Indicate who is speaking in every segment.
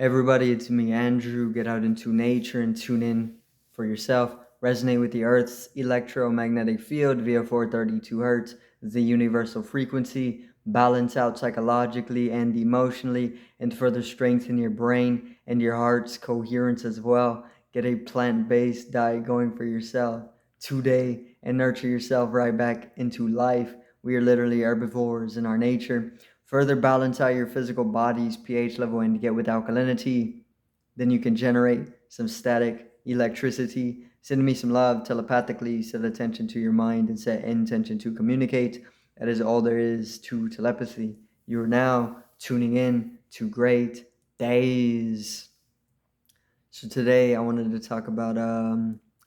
Speaker 1: Everybody, it's me, Andrew. Get out into nature and tune in for yourself. Resonate with the Earth's electromagnetic field via 432 hertz, the universal frequency. Balance out psychologically and emotionally, and further strengthen your brain and your heart's coherence as well. Get a plant based diet going for yourself today and nurture yourself right back into life. We are literally herbivores in our nature. Further balance out your physical body's pH level and get with alkalinity. Then you can generate some static electricity. Send me some love telepathically. Set attention to your mind and set intention to communicate. That is all there is to telepathy. You are now tuning in to Great Days. So today I wanted to talk about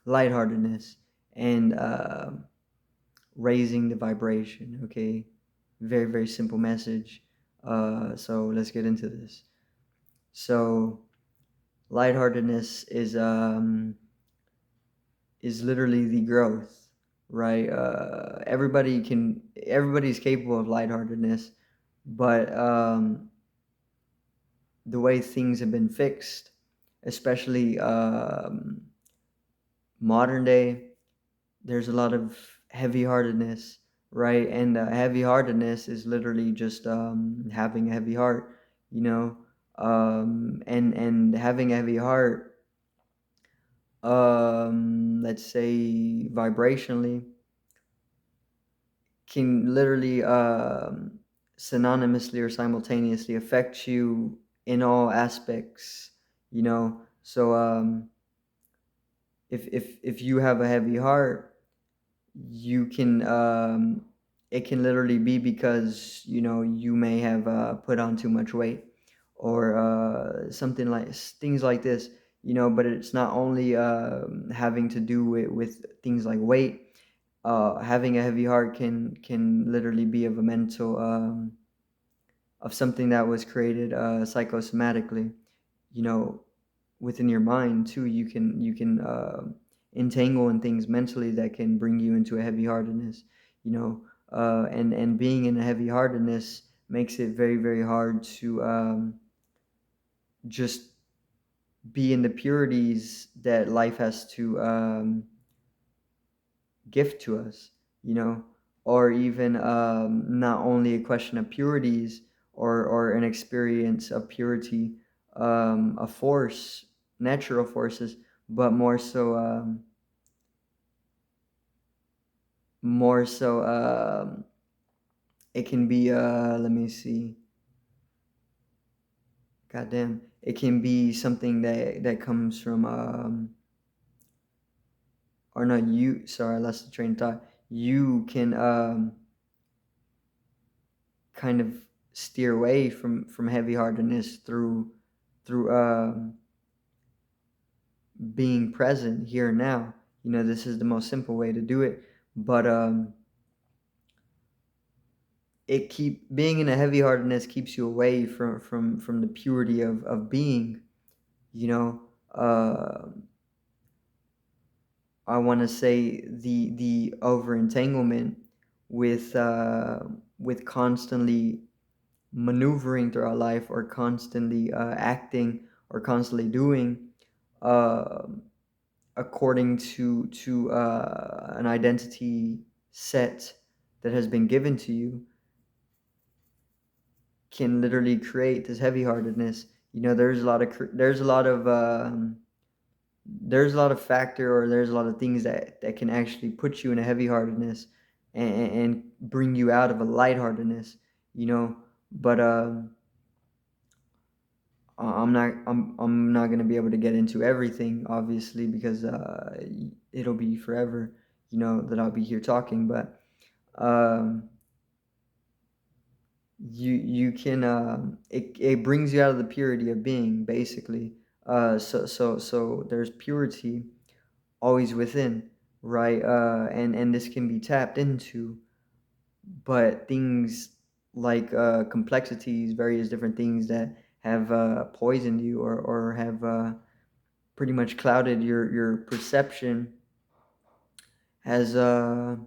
Speaker 1: lightheartedness and raising the vibration. Okay, very very simple message. So let's get into this. So lightheartedness is literally the growth, right? Everybody's capable of lightheartedness, but the way things have been fixed, especially modern day, there's a lot of heavy-heartedness, right? And heavy-heartedness is literally just having a heavy heart, you know. And having a heavy heart, let's say vibrationally, can literally synonymously or simultaneously affect you in all aspects, you know. So if you have a heavy heart, you can it can literally be because you may have put on too much weight or something like things like this, but it's not only having to do with things like weight. Having a heavy heart can literally be of a mental of something that was created psychosomatically, you know within your mind too. You can entangle in things mentally that can bring you into a heavy heartedness, and being in a heavy heartedness makes it very very hard to just be in the purities that life has to gift to us, you know, or even not only a question of purities or an experience of purity, a force, natural forces, but more so it can be let me see, goddamn, it can be something that comes from or not you, sorry, I lost the train of thought. You can kind of steer away from heavy-heartedness through being present here and now. This is the most simple way to do it, but it keep being in a heavy-heartedness keeps you away from the purity of being. you know uh, I want to say the over entanglement with constantly maneuvering through our life, or constantly acting, or constantly doing uh, according to an identity set that has been given to you, can literally create this heavy-heartedness. There's a lot of factor, or there's a lot of things that can actually put you in a heavy-heartedness and bring you out of a lightheartedness, you know but I'm not gonna be able to get into everything, obviously, because it'll be forever, that I'll be here talking. But um, you can it brings you out of the purity of being, basically. So there's purity always within, right? And this can be tapped into, but things like complexities, various different things that have poisoned you, or have pretty much clouded your perception, has uh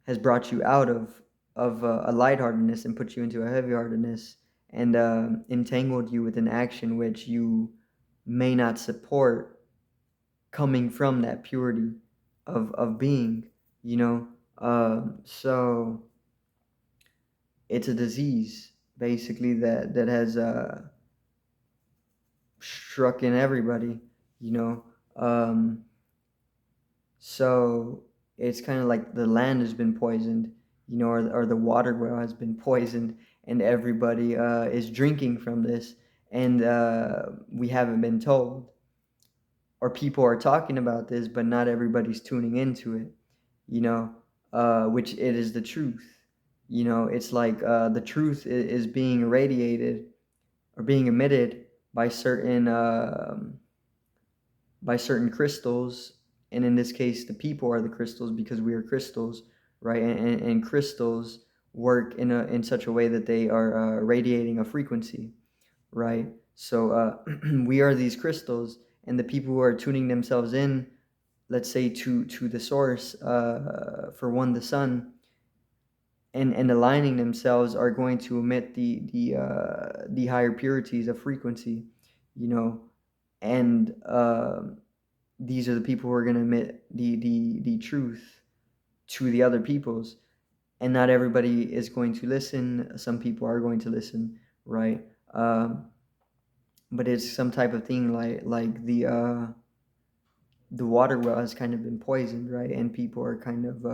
Speaker 1: has brought you out of a lightheartedness and put you into a heavyheartedness. and entangled you with an action which you may not support, coming from that purity of being, you know. So it's a disease basically that has struck in everybody, you know. Um, so it's kind of like the land has been poisoned, you know, or the water well has been poisoned, and everybody is drinking from this, and we haven't been told, or people are talking about this, but not everybody's tuning into it, you know, which it is the truth. You know, it's like the truth is being irradiated or being emitted by certain crystals, and in this case, the people are the crystals because we are crystals, right? And crystals work in such a way that they are radiating a frequency, right? So we are these crystals, and the people who are tuning themselves in, let's say to the source, for one, the sun, and aligning themselves, are going to emit the higher purities of frequency, you know, and these are the people who are going to emit the truth to the other peoples, and not everybody is going to listen. Some people are going to listen, right? But it's some type of thing like the water well has kind of been poisoned, right? And people are kind of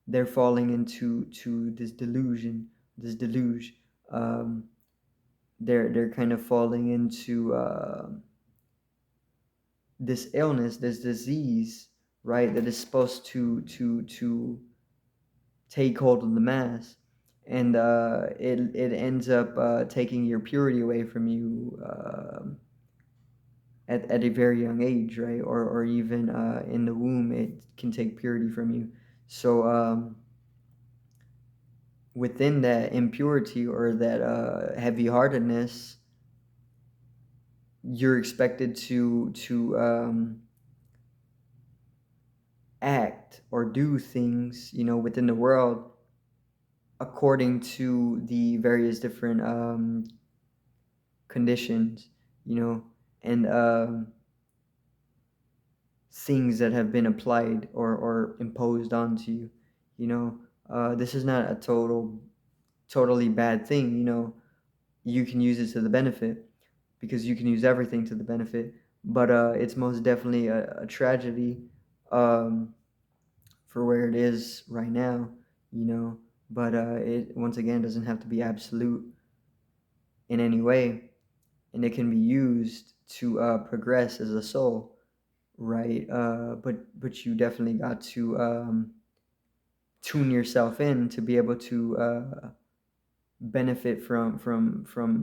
Speaker 1: they're falling into this delusion, this deluge. Um, they're kind of falling into this illness, this disease, right? That is supposed to take hold of the mass, and it ends up taking your purity away from you at a very young age, right? Or even in the womb, it can take purity from you. So within that impurity or that heavy-heartedness, you're expected to act or do things, you know, within the world according to the various different conditions, you know, and things that have been applied or imposed onto you, you know. This is not a totally bad thing, you know. You can use it to the benefit, because you can use everything to the benefit, but it's most definitely a tragedy um, for where it is right now, you know. But it once again doesn't have to be absolute in any way, and it can be used to progress as a soul, right? But you definitely got to tune yourself in to be able to benefit from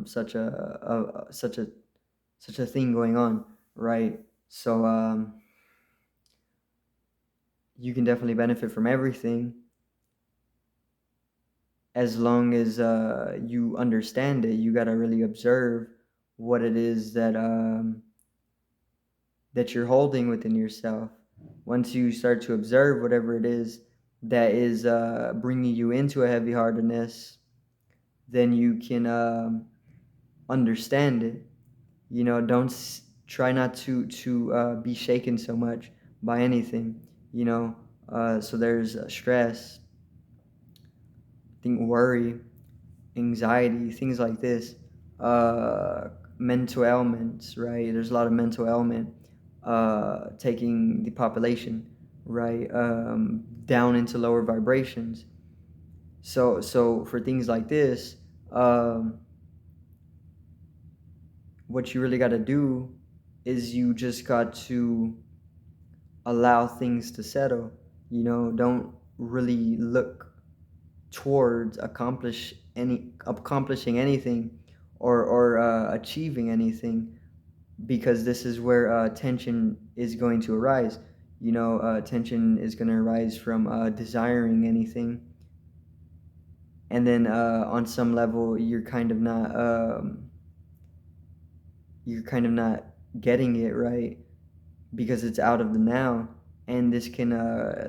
Speaker 1: such a thing going on, right? So you can definitely benefit from everything as long as you understand it. You got to really observe what it is that you're holding within yourself. Once you start to observe whatever it is that is bringing you into a heavy-heartedness, then you can understand it. You know, don't try not to be shaken so much by anything. You know, so there's stress, I think worry, anxiety, things like this, uh, mental ailments, right? There's a lot of mental ailment taking the population, right, down into lower vibrations. So for things like this, um, what you really got to do is you just got to allow things to settle. You know, don't really look towards accomplishing anything or achieving anything, because this is where tension is going to arise. You know, tension is going to arise from desiring anything, and then on some level you're kind of not getting it right, because it's out of the now, and this can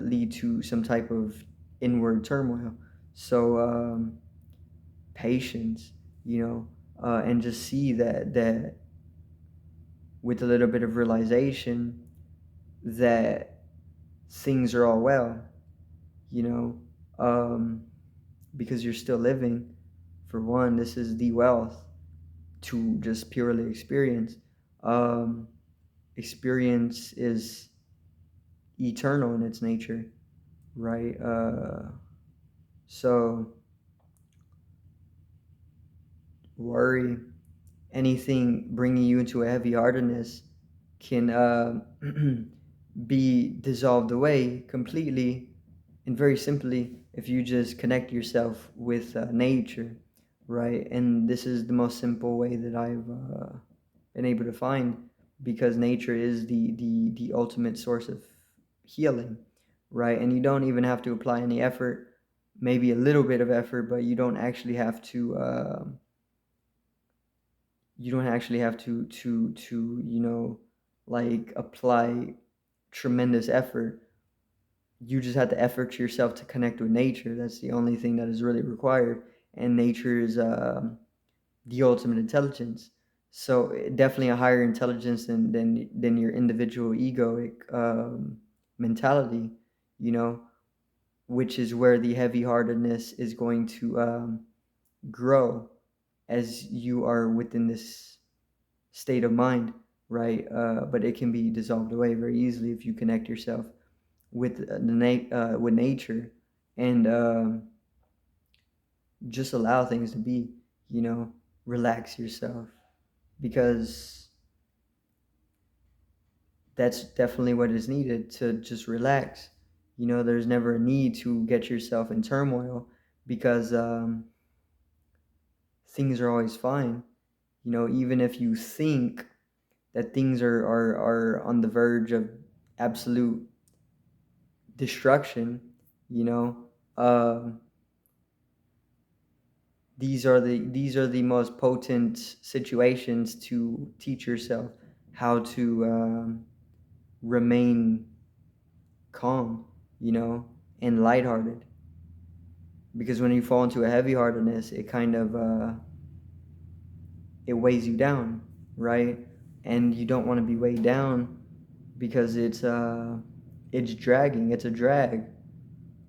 Speaker 1: lead to some type of inward turmoil. So patience, you know, and just see that with a little bit of realization that things are all well, you know, because you're still living. For one, this is the wealth to just purely experience. Um, Experience is eternal in its nature, right? So worry, anything bringing you into a heavy-heartedness can be dissolved away completely and very simply if you just connect yourself with nature, right? And this is the most simple way that I've been able to find, because nature is the ultimate source of healing, right? And you don't even have to apply any effort, maybe a little bit of effort, but you don't actually have to like apply tremendous effort. You just have to effort yourself to connect with nature. That's the only thing that is really required, and nature is the ultimate intelligence. So definitely a higher intelligence than your individual egoic mentality, you know, which is where the heavy-heartedness is going to grow as you are within this state of mind, right? But it can be dissolved away very easily if you connect yourself with with nature, and just allow things to be. You know, relax yourself, because that's definitely what is needed, to just relax. You know, there's never a need to get yourself in turmoil, because things are always fine. You know, even if you think that things are on the verge of absolute destruction, you know, um, these are the most potent situations to teach yourself how to remain calm, you know, and lighthearted. Because when you fall into a heavy-heartedness, it kind of it weighs you down, right? And you don't want to be weighed down, because it's dragging. It's a drag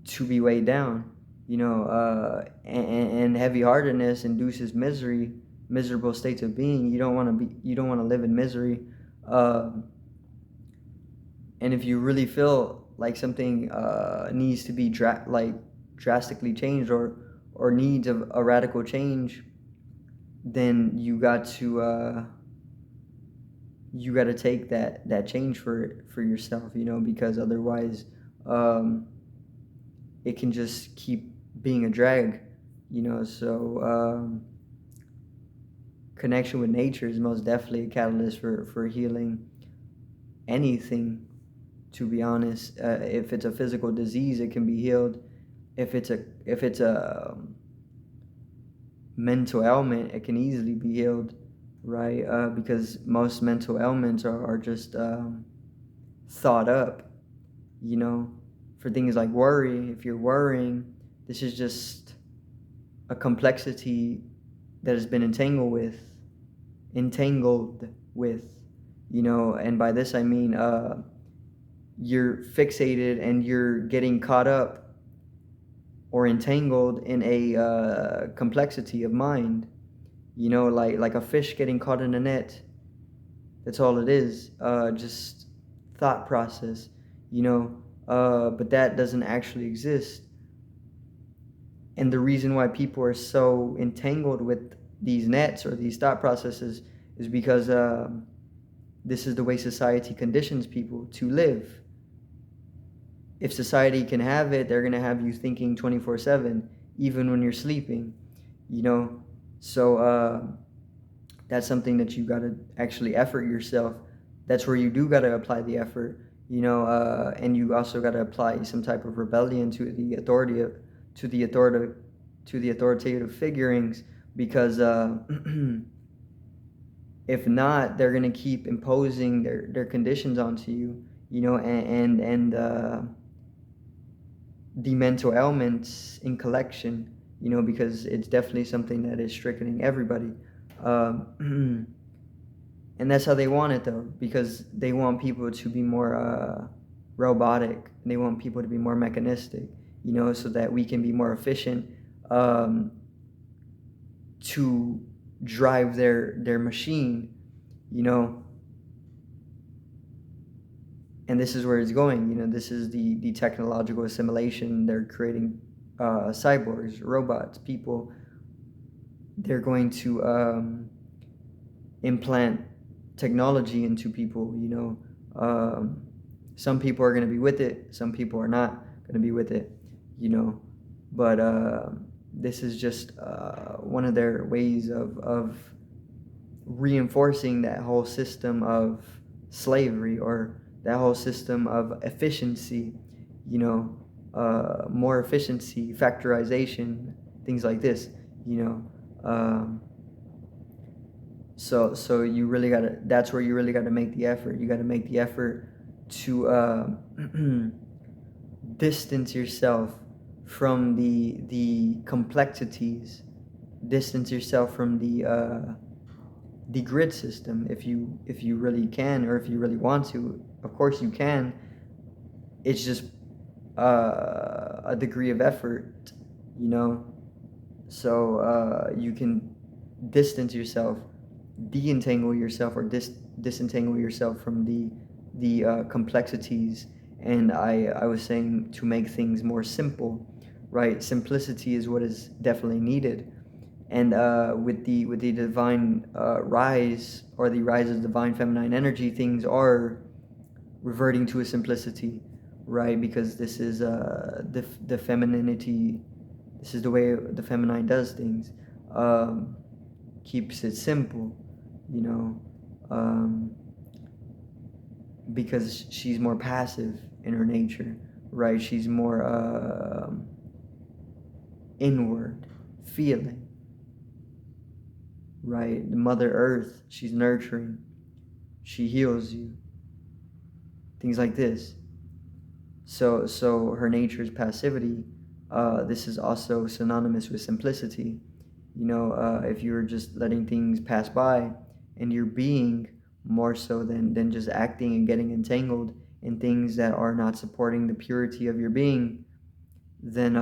Speaker 1: to be weighed down, you know, and heavy-heartedness induces misery, miserable states of being. You don't want to live in misery. Um, and if you really feel like something needs to be drastically changed, or needs a radical change, then you got to take that change for yourself, you know, because otherwise um, it can just keep being a drag, you know. So connection with nature is most definitely a catalyst for healing anything, to be honest. If it's a physical disease, it can be healed. If it's a mental ailment, it can easily be healed, right? Because most mental ailments are just thought up, you know. For things like worry, if you're worrying, this is just a complexity that has been entangled with, you know. And by this I mean you're fixated and you're getting caught up or entangled in a complexity of mind, you know, like a fish getting caught in a net. That's all it is, just thought process, you know. But that doesn't actually exist. And the reason why people are so entangled with these nets or these thought processes is because this is the way society conditions people to live. If society can have it, they're going to have you thinking 24/7, even when you're sleeping, you know. So that's something that you got to actually effort yourself. That's where you do got to apply the effort, you know, and you also got to apply some type of rebellion to the authority of, to the authoritative to the authoritative figurings, because if not, they're going to keep imposing their conditions onto you, you know. And the mental ailments in collection, because it's definitely something that is striking everybody. um, and that's how they want it, though, because they want people to be more robotic. They want people to be more mechanistic, so that we can be more efficient, um, to drive their machine, you know and this is where it's going. This is the technological assimilation. They're creating cyborgs, robots, people. They're going to implant technology into people. Some people are going to be with it, some people are not going to be with it. But this is just one of their ways of reinforcing that whole system of slavery, or that whole system of efficiency, more efficiency, factorization, things like this, you know. Um, so you really gotta. That's where you really gotta make the effort. You gotta make the effort to distance yourself from the complexities, distance yourself from the grid system, if you really can, or if you really want to. Of course you can. It's just a degree of effort, you know. So you can distance yourself, de-entangle yourself, or disentangle yourself from the complexities. And I was saying, to make things more simple, right? Simplicity is what is definitely needed. And with the divine rise, or the rise of divine feminine energy, things are reverting to a simplicity, right? Because this is the femininity. This is the way the feminine does things. um, Keeps it simple, you know um, because she's more passive in her nature, right? She's more inward feeling, right? The Mother Earth, she's nurturing, she heals you, things like this. So her nature is passivity. This is also synonymous with simplicity. If you're just letting things pass by, and you're being more so than just acting and getting entangled in things that are not supporting the purity of your being, then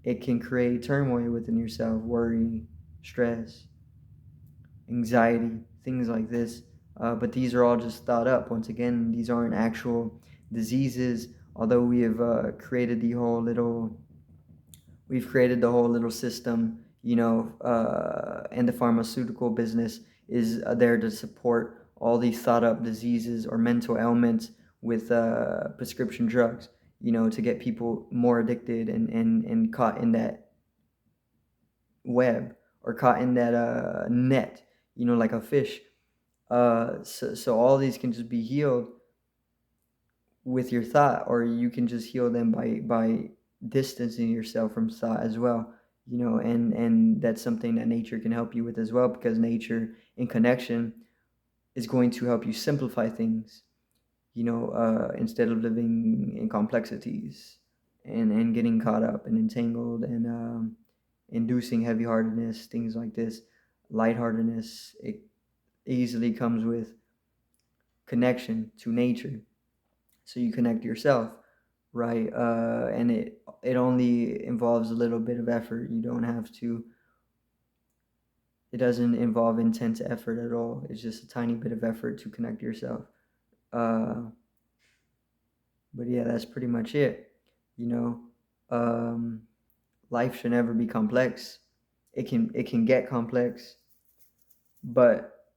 Speaker 1: it can create turmoil within yourself, worry, stress, anxiety, things like this. But these are all just thought up. Once again, these aren't actual diseases. Although we've created the whole little system, and the pharmaceutical business is there to support all these thought up diseases or mental ailments with prescription drugs, to get people more addicted and caught in that web, or caught in that net, like a fish. So all these can just be healed with your thought, or you can just heal them by distancing yourself from thought as well. And that's something that nature can help you with as well, because nature in connection is going to help you simplify things, instead of living in complexities, and getting caught up and entangled, and inducing heavy-heartedness, things like this. Lightheartedness, it easily comes with connection to nature. So you connect yourself, right? And it only involves a little bit of effort. You don't have to. It doesn't involve intense effort at all. It's just a tiny bit of effort to connect yourself. Uh, but yeah, that's pretty much it. You know, um, life should never be complex. It can get complex, but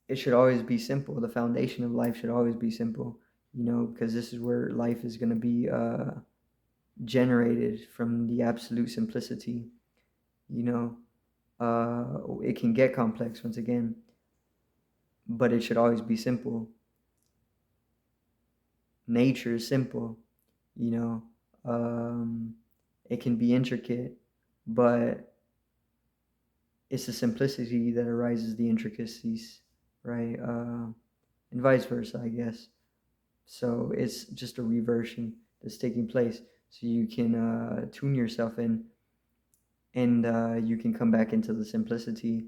Speaker 1: it should always be simple. The foundation of life should always be simple. Because this is where life is going to be generated, from the absolute simplicity. You know, it can get complex, once again, but it should always be simple. Nature is simple. You know, um, it can be intricate, but it's the simplicity that arises the intricacies, right? And vice versa, I guess. So it's just a reversion that's taking place. so you can tune yourself in, and you can come back into the simplicity.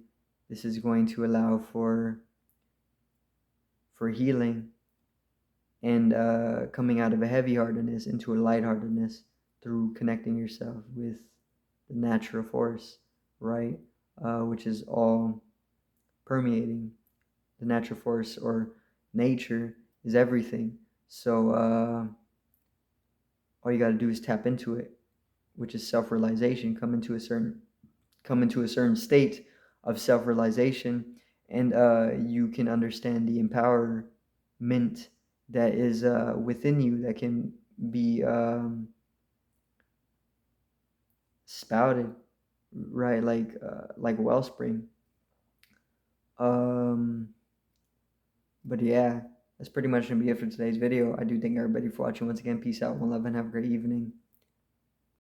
Speaker 1: This is going to allow for healing, and coming out of a heavy-heartedness into a lightheartedness through connecting yourself with the natural force, right? Which is all permeating. The natural force or nature is everything. So all you got to do is tap into it, which is self-realization. Come into a certain state of self-realization, and you can understand the empowerment that is within you, that can be spouted, right? Like wellspring. Um, but yeah, that's pretty much gonna be it for today's video. I do thank everybody for watching once again. Peace out, one love, and have a great evening.